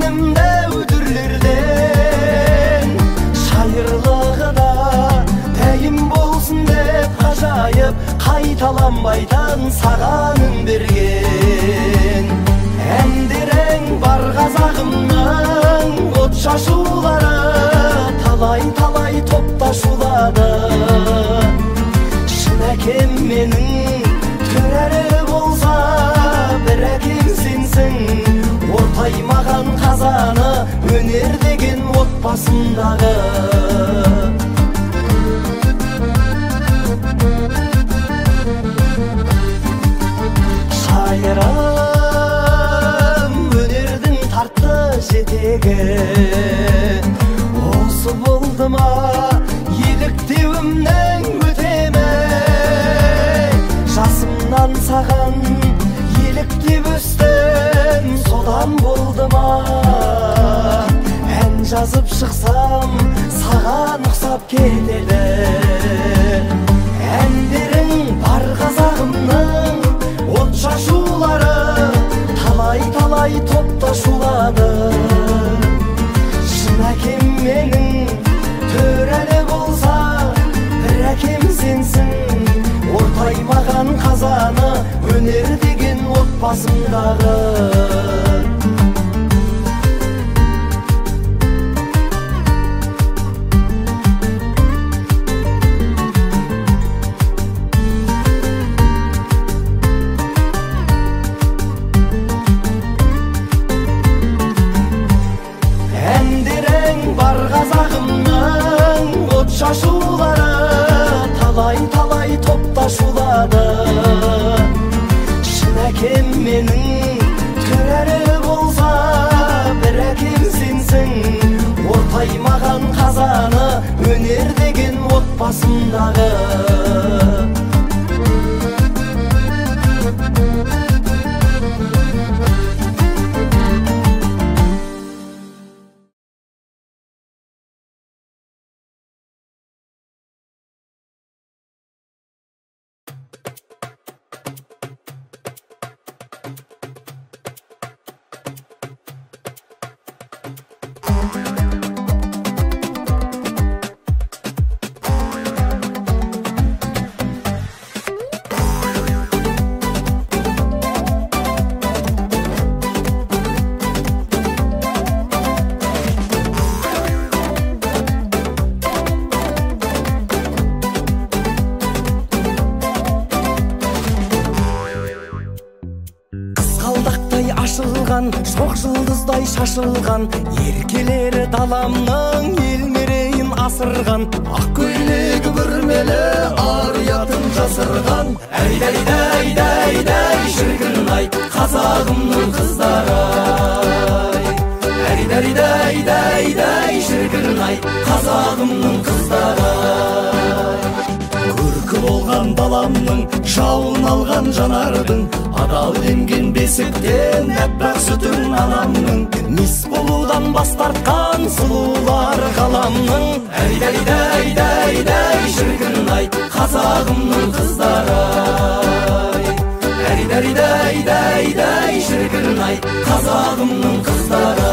денімде өтірлерден шайырлығы да дәйім болсын деп ғажайып қайталанбайтын сағаның берген әндерің бар қазағымның от шашулары талай топта шулады шын әкем менің төрәлі болса бір әкем сенсің ортаймаған қазаны өнер деген отбасындағы шайырым өнердің тартты жетегі осы болды ма еліктеуімнің өтемі жасымнан саған еліктеп өстім содан болды ма ән жазып шықсам саған ұқсап кетеді әндерің бар қазағымның от шашулары талай топта шулады шын әкем менің төрәлі болса бір әкем сенсің ортаймаған қазаны өнер деген отбасымдағы әндерің бар қазағымның от шашулары талай топта шулады шын әкем менің төрәлі болса бір әкем сенсің ортаймаған қазаны өнер деген отбасымдағы шоқ жұлдыздай шашылған еркелері даламның ел мерейін асырған ақ көйлегі бүрмелі ар ұятын жасырған әй шіркін-ай қазағымның қыздары әй шіркін-ай қазағымның қыздары көркі болған баламның жауын алған жанардың адал емген бесіктен әппақ сүтін анамның мис болудан бас тартқан сұлулар ғаламның әй шіркін-ай қазағымның қыздары әй шіркін-ай қазағымның қыздары